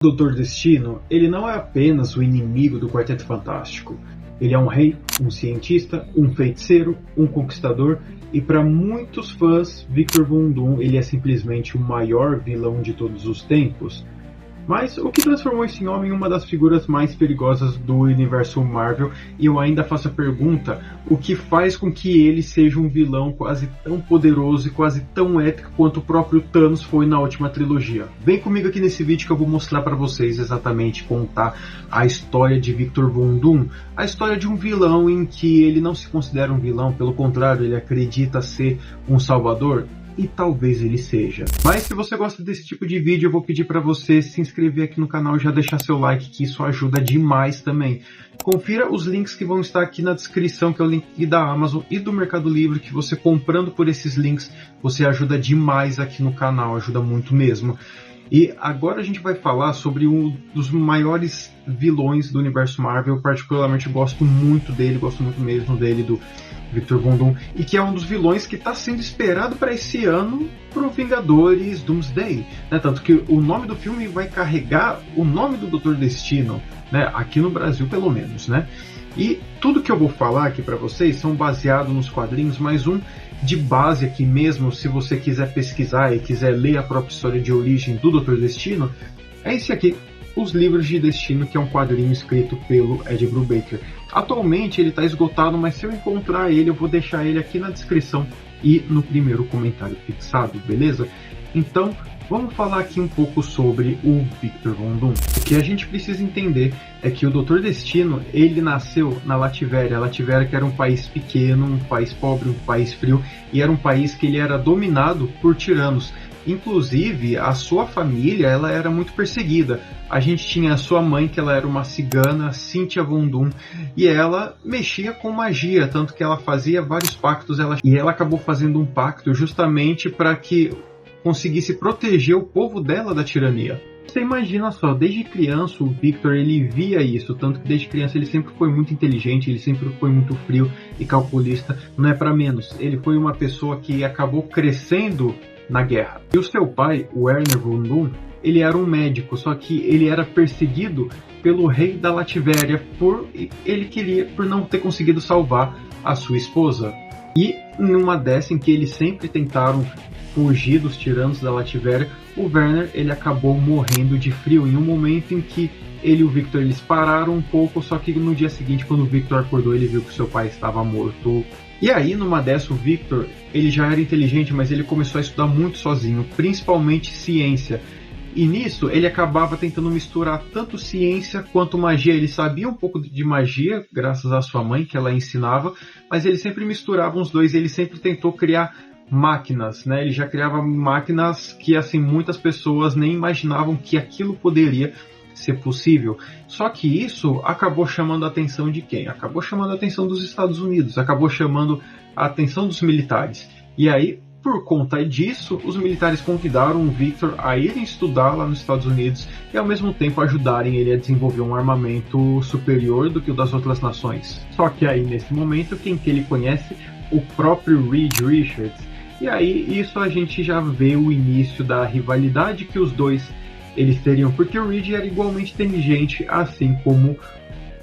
Doutor Destino, ele não é apenas o inimigo do Quarteto Fantástico. Ele é um rei, um cientista, um feiticeiro, um conquistador e para muitos fãs, Victor Von Doom ele é simplesmente o maior vilão de todos os tempos. Mas o que transformou esse homem em uma das figuras mais perigosas do universo Marvel? E eu ainda faço a pergunta, o que faz com que ele seja um vilão quase tão poderoso e quase tão épico quanto o próprio Thanos foi na última trilogia? Vem comigo aqui nesse vídeo que eu vou mostrar para vocês exatamente, contar a história de Victor Von Doom, a história de um vilão em que ele não se considera um vilão, pelo contrário, ele acredita ser um salvador. E talvez ele seja. Mas se você gosta desse tipo de vídeo, eu vou pedir para você se inscrever aqui no canal e já deixar seu like, que isso ajuda demais também. Confira os links que vão estar aqui na descrição, que é o link da Amazon e do Mercado Livre, que você comprando por esses links, você ajuda demais aqui no canal, ajuda muito mesmo. E agora a gente vai falar sobre um dos maiores vilões do universo Marvel. Eu particularmente gosto muito dele, gosto muito mesmo dele, do Victor Von Doom, e que é um dos vilões que está sendo esperado para esse ano pro Vingadores Doomsday, né? Tanto que o nome do filme vai carregar o nome do Doutor Destino, né? Aqui no Brasil pelo menos, né? E tudo que eu vou falar aqui para vocês são baseados nos quadrinhos, mas um de base aqui mesmo, se você quiser pesquisar e quiser ler a própria história de origem do Doutor Destino, é esse aqui, Os Livros de Destino, que é um quadrinho escrito pelo Ed Brubaker. Atualmente ele está esgotado, mas se eu encontrar ele, eu vou deixar ele aqui na descrição e no primeiro comentário fixado, beleza? Então, vamos falar aqui um pouco sobre o Victor Von Doom. O que a gente precisa entender é que o Doutor Destino, ele nasceu na Lativéria. A Lativéria que era um país pequeno, um país pobre, um país frio, e era um país que ele era dominado por tiranos. Inclusive, a sua família, ela era muito perseguida. A gente tinha a sua mãe, que ela era uma cigana, Cynthia Von Doom, e ela mexia com magia, tanto que ela fazia vários pactos, e ela acabou fazendo um pacto justamente para que conseguisse proteger o povo dela da tirania. Você imagina só, desde criança o Victor ele via isso, tanto que desde criança ele sempre foi muito inteligente, ele sempre foi muito frio e calculista, não é para menos. Ele foi uma pessoa que acabou crescendo na guerra. E o seu pai, o Werner Von Doom, ele era um médico, só que ele era perseguido pelo rei da Lativéria por não ter conseguido salvar a sua esposa. E numa dessa em que eles sempre tentaram fugir dos tiranos da Lativéria, o Werner ele acabou morrendo de frio em um momento em que ele e o Victor eles pararam um pouco, só que no dia seguinte, quando o Victor acordou, ele viu que seu pai estava morto. E aí, numa dessa, o Victor ele já era inteligente, mas ele começou a estudar muito sozinho, principalmente ciência. E nisso ele acabava tentando misturar tanto ciência quanto magia. Ele sabia um pouco de magia, graças à sua mãe, que ela ensinava, mas ele sempre misturava os dois, ele sempre tentou criar máquinas, né? Ele já criava máquinas que assim muitas pessoas nem imaginavam que aquilo poderia ser possível. Só que isso acabou chamando a atenção de quem? Acabou chamando a atenção dos Estados Unidos, acabou chamando a atenção dos militares. E aí, por conta disso, os militares convidaram o Victor a irem estudar lá nos Estados Unidos e ao mesmo tempo ajudarem ele a desenvolver um armamento superior do que o das outras nações. Só que aí, nesse momento, quem que ele conhece? O próprio Reed Richards. E aí, isso a gente já vê o início da rivalidade que os dois eles teriam, porque o Reed era igualmente inteligente, assim como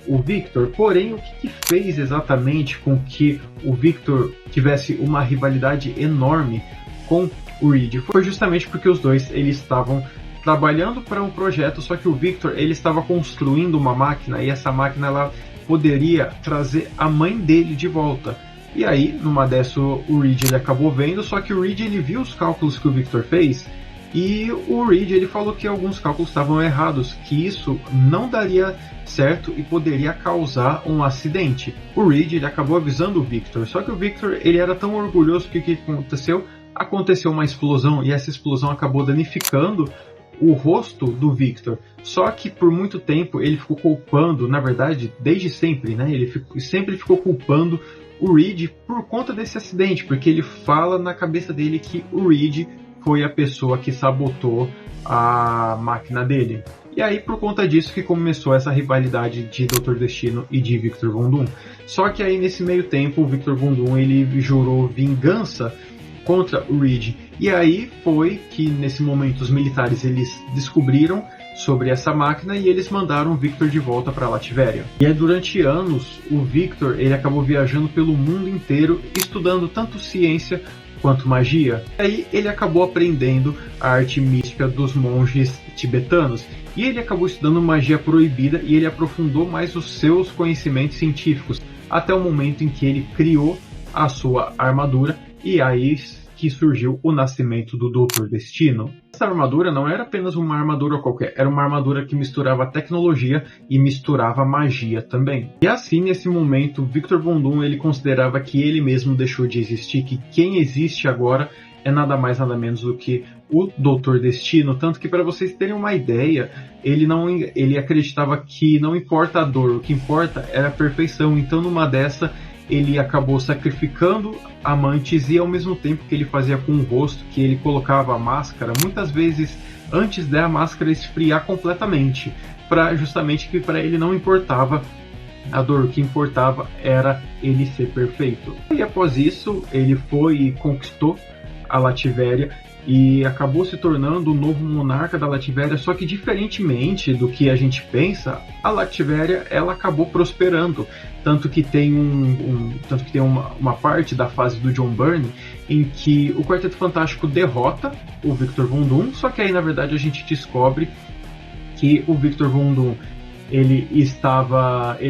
o Victor. Porém, o que fez exatamente com que o Victor tivesse uma rivalidade enorme com o Reed foi justamente porque os dois eles estavam trabalhando para um projeto, só que o Victor ele estava construindo uma máquina e essa máquina ela poderia trazer a mãe dele de volta. E aí, numa dessa, o Reed ele acabou vendo, só que o Reed ele viu os cálculos que o Victor fez e o Reed ele falou que alguns cálculos estavam errados, que isso não daria certo e poderia causar um acidente. O Reed ele acabou avisando o Victor, só que o Victor ele era tão orgulhoso que o que aconteceu? Aconteceu uma explosão e essa explosão acabou danificando o rosto do Victor. Só que por muito tempo ele ficou culpando, na verdade, desde sempre, né? Ele sempre ficou culpando o Reed por conta desse acidente, porque ele fala na cabeça dele que o Reed foi a pessoa que sabotou a máquina dele. E aí, por conta disso que começou essa rivalidade de Doutor Destino e de Victor Von Doom. Só que aí, nesse meio tempo, o Victor Von Doom ele jurou vingança contra o Reed. E aí foi que, nesse momento, os militares eles descobriram sobre essa máquina e eles mandaram o Victor de volta para Latveria. E aí, durante anos, o Victor ele acabou viajando pelo mundo inteiro, estudando tanto ciência quanto magia. E aí ele acabou aprendendo a arte mística dos monges tibetanos. E ele acabou estudando magia proibida e ele aprofundou mais os seus conhecimentos científicos, até o momento em que ele criou a sua armadura, e aí que surgiu o nascimento do Doutor Destino. Essa armadura não era apenas uma armadura qualquer, era uma armadura que misturava tecnologia e misturava magia também. E assim, nesse momento, Victor Von Doom ele considerava que ele mesmo deixou de existir, que quem existe agora é nada mais nada menos do que o Doutor Destino, tanto que, para vocês terem uma ideia, ele acreditava que não importa a dor, o que importa era a perfeição. Então, numa dessa, ele acabou sacrificando amantes, e ao mesmo tempo que ele fazia com o rosto, que ele colocava a máscara, muitas vezes antes da máscara esfriar completamente, justamente que para ele não importava a dor, o que importava era ele ser perfeito. E após isso, ele foi e conquistou a Latveria e acabou se tornando o novo monarca da Latveria, só que diferentemente do que a gente pensa, a Latveria ela acabou prosperando, tanto que tem uma parte da fase do John Byrne em que o Quarteto Fantástico derrota o Victor Von Doom, só que aí na verdade a gente descobre que o Victor Von Doom ele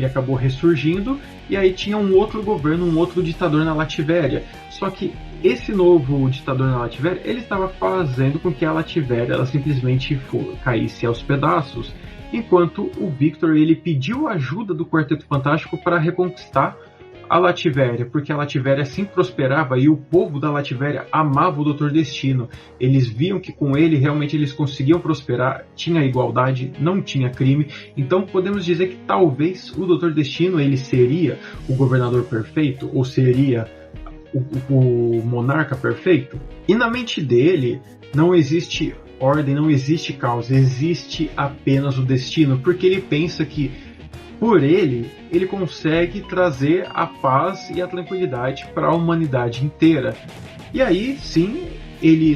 acabou ressurgindo, e aí tinha um outro governo, um outro ditador na Latveria. Só que esse novo ditador na Latveria, ele estava fazendo com que a Latveria ela simplesmente caísse aos pedaços, enquanto o Victor ele pediu ajuda do Quarteto Fantástico para reconquistar a Latveria, porque a Latveria sim prosperava e o povo da Latveria amava o Doutor Destino. Eles viam que com ele realmente eles conseguiam prosperar, tinha igualdade, não tinha crime. Então podemos dizer que talvez o Doutor Destino ele seria o governador perfeito, ou seria o monarca perfeito. E na mente dele não existe ordem, não existe caos, existe apenas o destino, porque ele pensa que por ele consegue trazer a paz e a tranquilidade para a humanidade inteira. E aí, sim,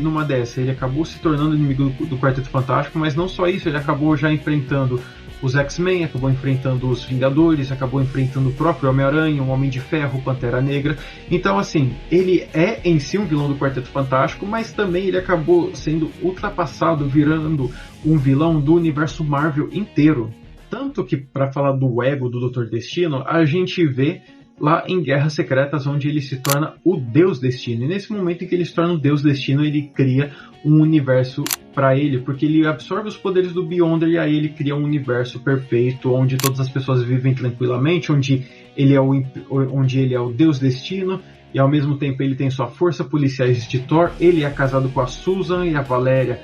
numa dessa, ele acabou se tornando inimigo do Quarteto Fantástico, mas não só isso, ele acabou já enfrentando os X-Men, acabou enfrentando os Vingadores, acabou enfrentando o próprio Homem-Aranha, o Homem de Ferro, o Pantera Negra. Então, assim, ele é em si um vilão do Quarteto Fantástico, mas também ele acabou sendo ultrapassado, virando um vilão do universo Marvel inteiro. Tanto que, para falar do ego do Doutor Destino, a gente vê lá em Guerras Secretas, onde ele se torna o Deus Destino. E nesse momento em que ele se torna o Deus Destino, ele cria um universo para ele, porque ele absorve os poderes do Beyonder e aí ele cria um universo perfeito, onde todas as pessoas vivem tranquilamente, onde ele é o Deus Destino, e ao mesmo tempo ele tem sua força policiais de Thor, ele é casado com a Susan e a Valéria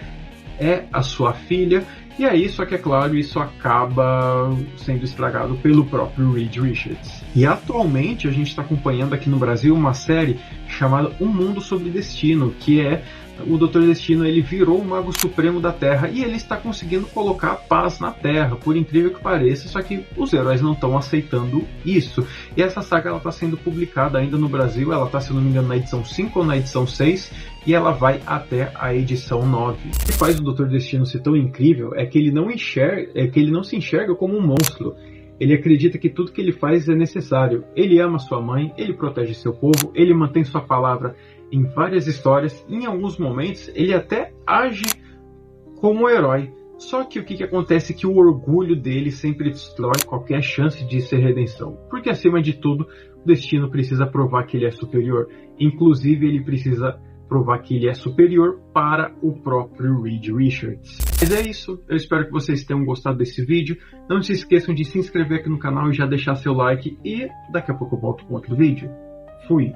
é a sua filha. E aí, só que é claro, isso acaba sendo estragado pelo próprio Reed Richards. E atualmente a gente está acompanhando aqui no Brasil uma série chamada Um Mundo Sobre Destino, que é o Doutor Destino, ele virou o Mago Supremo da Terra e ele está conseguindo colocar paz na Terra, por incrível que pareça, só que os heróis não estão aceitando isso. E essa saga está sendo publicada ainda no Brasil, ela está, se não me engano, na edição 5 ou na edição 6, e ela vai até a edição 9. O que faz o Doutor Destino ser tão incrível é que ele não se enxerga como um monstro. Ele acredita que tudo que ele faz é necessário. Ele ama sua mãe, ele protege seu povo, ele mantém sua palavra em várias histórias. Em alguns momentos, ele até age como herói. Só que o que acontece é que o orgulho dele sempre destrói qualquer chance de ser redenção. Porque, acima de tudo, o Destino precisa provar que ele é superior. Inclusive, ele precisa provar que ele é superior para o próprio Reed Richards. Mas é isso, eu espero que vocês tenham gostado desse vídeo. Não se esqueçam de se inscrever aqui no canal e já deixar seu like. E daqui a pouco eu volto com outro vídeo. Fui!